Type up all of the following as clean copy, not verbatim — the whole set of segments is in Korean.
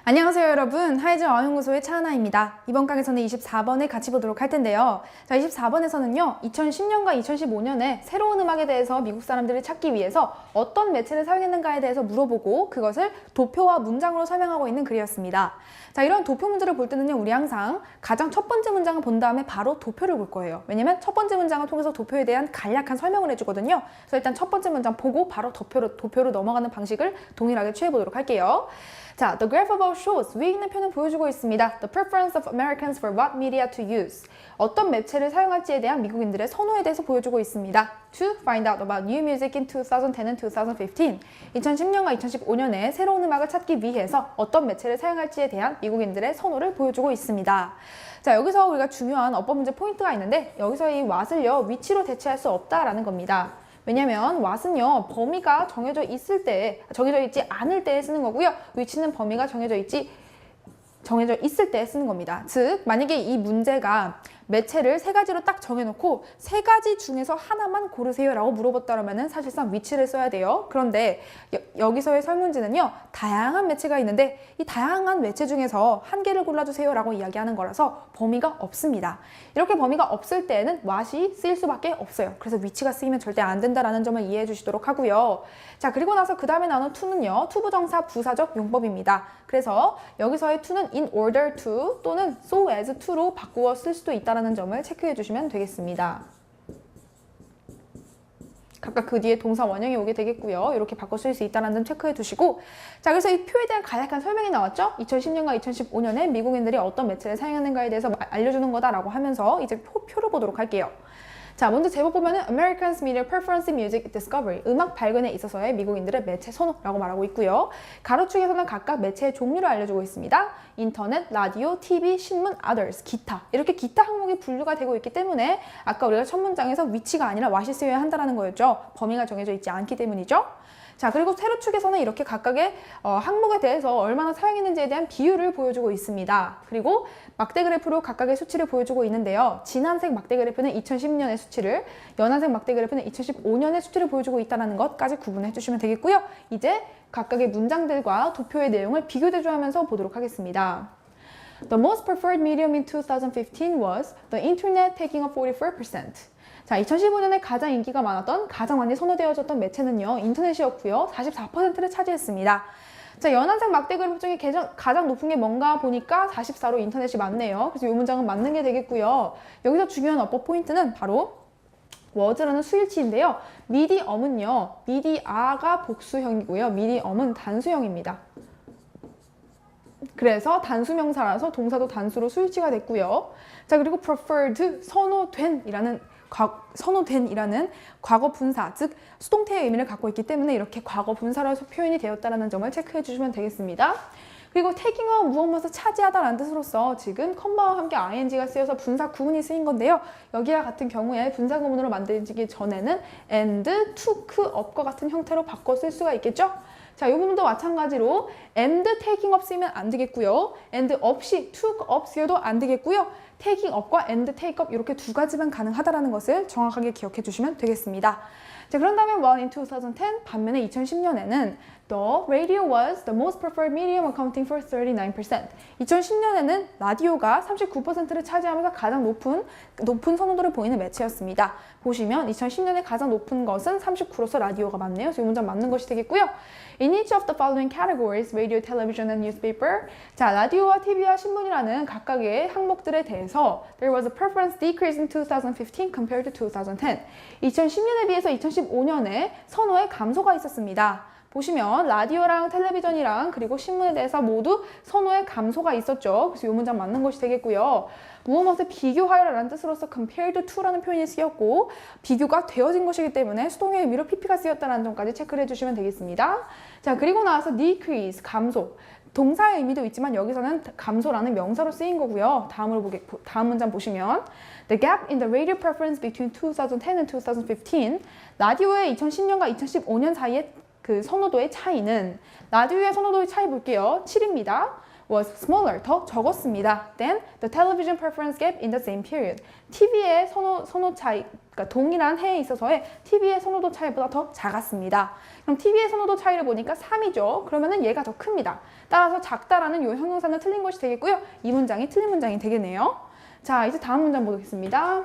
안녕하세요 여러분, 하이즈 어연구소의 차하나입니다. 이번 강에서는 24번을 같이 보도록 할 텐데요. 자, 24번에서는요 2010년과 2015년에 새로운 음악에 대해서 미국 사람들을 찾기 위해서 어떤 매체를 사용했는가에 대해서 물어보고 그것을 도표와 문장으로 설명하고 있는 글이었습니다. 자, 이런 도표 문제를 볼 때는요 우리 항상 가장 첫 번째 문장을 본 다음에 바로 도표를 볼 거예요. 왜냐면 첫 번째 문장을 통해서 도표에 대한 간략한 설명을 해주거든요. 그래서 일단 첫 번째 문장 보고 바로 도표로 넘어가는 방식을 동일하게 취해보도록 할게요. 자, the graph above shows, 위에 있는 표는 보여주고 있습니다. The preference of Americans for what media to use. 어떤 매체를 사용할지에 대한 미국인들의 선호에 대해서 보여주고 있습니다. To find out about new music in 2010 and 2015. 2010년과 2015년에 새로운 음악을 찾기 위해서 어떤 매체를 사용할지에 대한 미국인들의 선호를 보여주고 있습니다. 자, 여기서 우리가 중요한 어법 문제 포인트가 있는데 여기서 이 what을요 위치로 대체할 수 없다라는 겁니다. 왜냐면 what은요 범위가 정해져 있지 않을 때에 쓰는 거고요. 위치는 범위가 정해져 있을 때 쓰는 겁니다. 즉 만약에 이 문제가 매체를 세 가지로 딱 정해놓고 세 가지 중에서 하나만 고르세요 라고 물어봤다면 사실상 위치를 써야 돼요. 그런데 여기서의 설문지는요 다양한 매체가 있는데 이 다양한 매체 중에서 한 개를 골라주세요 라고 이야기하는 거라서 범위가 없습니다. 이렇게 범위가 없을 때에는 what이 쓰일 수밖에 없어요. 그래서 위치가 쓰이면 절대 안 된다는 점을 이해해 주시도록 하고요. 자, 그리고 나서 그 다음에 나오는 to는요 투부정사 부사적 용법입니다. 그래서 여기서의 to는 in order to 또는 so as to로 바꾸어 쓸 수도 있다는 점을 체크해 주시면 되겠습니다. 각각 그 뒤에 동사 원형이 오게 되겠고요. 이렇게 바꿔 쓸 수 있다는 점 체크해 두시고, 자, 그래서 이 표에 대한 간략한 설명이 나왔죠? 2010년과 2015년에 미국인들이 어떤 매체를 사용하는가에 대해서 알려주는 거다라고 하면서 이제 표를 보도록 할게요. 자, 먼저 제목 보면은 Americans Media Preference in Music Discovery, 음악 발견에 있어서의 미국인들의 매체 선호라고 말하고 있고요. 가로축에서는 각각 매체의 종류를 알려주고 있습니다. 인터넷, 라디오, TV, 신문, others, 기타. 이렇게 기타 항목이 분류가 되고 있기 때문에 아까 우리가 첫 문장에서 위치가 아니라 what이 쓰여야 한다는 거였죠. 범위가 정해져 있지 않기 때문이죠. 자, 그리고 세로축에서는 이렇게 각각의 항목에 대해서 얼마나 사용했는지에 대한 비율을 보여주고 있습니다. 그리고 막대 그래프로 각각의 수치를 보여주고 있는데요. 진한색 막대 그래프는 2010년의 수치를, 연한색 막대 그래프는 2015년의 수치를 보여주고 있다는 것까지 구분해 주시면 되겠고요. 이제 각각의 문장들과 도표의 내용을 비교대조하면서 보도록 하겠습니다. The most preferred medium in 2015 was the internet, taking up 44%. 자, 2015년에 가장 인기가 많았던, 가장 많이 선호되어졌던 매체는요, 인터넷이었고요. 44%를 차지했습니다. 자, 연한색 막대 그래프 중에 가장 높은 게 뭔가 보니까 44로 인터넷이 맞네요. 그래서 이 문장은 맞는 게 되겠고요. 여기서 중요한 어법 포인트는 바로 was라는 수일치인데요. medium은요, media가 복수형이고요. medium은 단수형입니다. 그래서 단수명사라서 동사도 단수로 수일치가 됐고요. 자, 그리고 preferred, 선호된이라는 과거 분사, 즉 수동태의 의미를 갖고 있기 때문에 이렇게 과거 분사로 표현이 되었다는 점을 체크해 주시면 되겠습니다. 그리고 taking은 무엇무엇을 차지하다라는 뜻으로서 지금 컴마와 함께 ing가 쓰여서 분사 구문이 쓰인 건데요. 여기와 같은 경우에 분사 구문으로 만들어지기 전에는 and, took, up과 같은 형태로 바꿔 쓸 수가 있겠죠? 자, 이 부분도 마찬가지로 and taking up 쓰면 안 되겠고요. and 없이 took up 쓰여도 안 되겠고요. taking up과 and take up 이렇게 두 가지만 가능하다는 것을 정확하게 기억해 주시면 되겠습니다. 자, 그런 다음에 well in 2010, 반면에 2010년에는 the radio was the most preferred medium accounting for 39%. 2010년에는 라디오가 39%를 차지하면서 가장 높은 선호도를 보이는 매체였습니다. 보시면 2010년에 가장 높은 것은 39로서 라디오가 맞네요. 그래서 이 문장 맞는 것이 되겠고요. In each of the following categories, radio, television, and newspaper. 자, 라디오와 TV와 신문이라는 각각의 항목들에 대해서 there was a preference decrease in 2015 compared to 2010. 2010년에 비해서 2015년에 선호의 감소가 있었습니다. 보시면 라디오랑 텔레비전이랑 그리고 신문에 대해서 모두 선호의 감소가 있었죠. 그래서 이 문장 맞는 것이 되겠고요. 무엇무엇을 비교하여라는 뜻으로서 compared to라는 표현이 쓰였고 비교가 되어진 것이기 때문에 수동의 의미로 pp가 쓰였다는 점까지 체크를 해주시면 되겠습니다. 자, 그리고 나와서 decrease, 감소. 동사의 의미도 있지만 여기서는 감소라는 명사로 쓰인 거고요. 다음 문장 보시면 The gap in the radio preference between 2010 and 2015. 라디오의 2010년과 2015년 사이에 그 선호도의 차이는, 라디오의 선호도의 차이 볼게요. 7입니다. was smaller, 더 적었습니다. than the television preference gap in the same period. TV의 선호 차이, 그러니까 동일한 해에 있어서의 TV의 선호도 차이보다 더 작았습니다. 그럼 TV의 선호도 차이를 보니까 3이죠. 그러면은 얘가 더 큽니다. 따라서 작다라는 요 형용사는 틀린 것이 되겠고요. 이 문장이 틀린 문장이 되겠네요. 자, 이제 다음 문장 보겠습니다.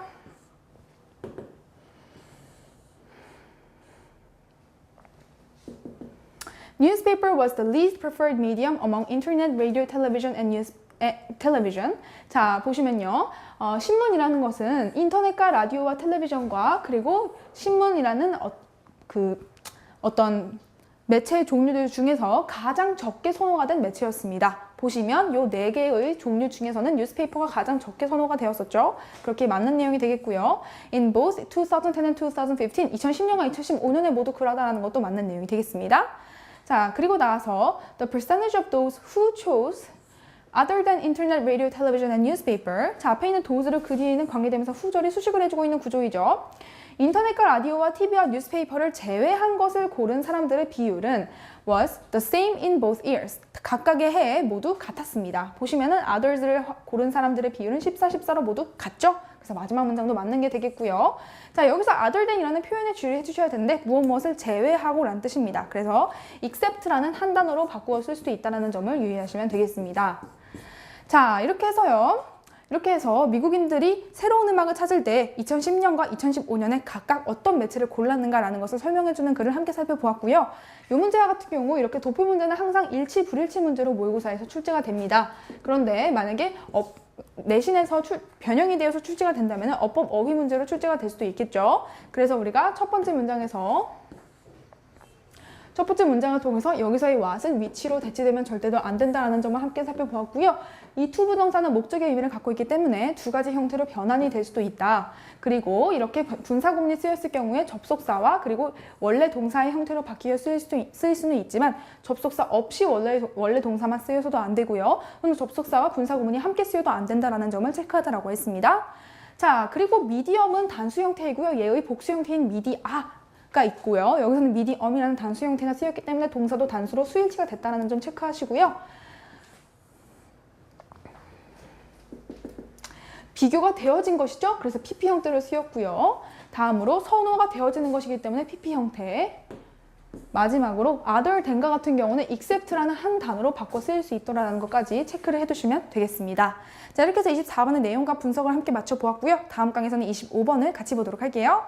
Newspaper was the least preferred medium among internet, radio, television, and television. 자, 보시면요. 신문이라는 것은 인터넷과 라디오와 텔레비전과 그리고 신문이라는 어떤 매체 종류들 중에서 가장 적게 선호가 된 매체였습니다. 보시면 요 4개의 종류 중에서는 뉴스페이퍼가 가장 적게 선호가 되었었죠. 그렇게 맞는 내용이 되겠고요. In both 2010 and 2015, 2010년과 2015년에 모두 그러다라는 것도 맞는 내용이 되겠습니다. 자, 그리고 나와서 the percentage of those who chose other than internet, radio, television, and newspaper. 자, 앞에 있는 those를 그 뒤에 있는 관계되면서 후절이 수식을 해주고 있는 구조이죠. 인터넷과 라디오와 TV와 뉴스페이퍼를 제외한 것을 고른 사람들의 비율은 was the same in both years. 각각의 해에 모두 같았습니다. 보시면은 others를 고른 사람들의 비율은 14, 14로 모두 같죠? 그래서 마지막 문장도 맞는 게 되겠고요. 자, 여기서 other than이라는 표현에 주의해 주셔야 되는데 무엇을 제외하고 라는 뜻입니다. 그래서 except라는 한 단어로 바꾸어 쓸 수도 있다는 점을 유의하시면 되겠습니다. 자, 이렇게 해서 미국인들이 새로운 음악을 찾을 때 2010년과 2015년에 각각 어떤 매체를 골랐는가라는 것을 설명해주는 글을 함께 살펴보았고요. 이 문제와 같은 경우 이렇게 도표 문제는 항상 일치, 불일치 문제로 모의고사에서 출제가 됩니다. 그런데 만약에 내신에서 변형이 되어서 출제가 된다면 어법 어휘 문제로 출제가 될 수도 있겠죠. 그래서 우리가 첫 번째 문장을 통해서 여기서의 what은 위치로 대치되면 절대로 안 된다는 점을 함께 살펴보았고요. 이 to 부동사는 목적의 의미를 갖고 있기 때문에 두 가지 형태로 변환이 될 수도 있다. 그리고 이렇게 분사구문이 쓰였을 경우에 접속사와 그리고 원래 동사의 형태로 바뀌어 쓰일 수는 있지만 접속사 없이 원래 동사만 쓰여서도 안 되고요. 또는 접속사와 분사구문이 함께 쓰여도 안 된다는 점을 체크하자라고 했습니다. 자, 그리고 미디엄은 단수 형태이고요. 얘의 복수 형태인 미디아가 있고요. 여기서는 미디엄이라는 단수 형태가 쓰였기 때문에 동사도 단수로 수일치가 됐다는 점 체크하시고요. 비교가 되어진 것이죠. 그래서 PP 형태로 쓰였고요. 다음으로 선호가 되어지는 것이기 때문에 PP 형태. 마지막으로 other than과 같은 경우는 except라는 한 단어로 바꿔 쓰일 수 있다는 것까지 체크를 해두시면 되겠습니다. 자, 이렇게 해서 24번의 내용과 분석을 함께 맞춰보았고요. 다음 강에서는 25번을 같이 보도록 할게요.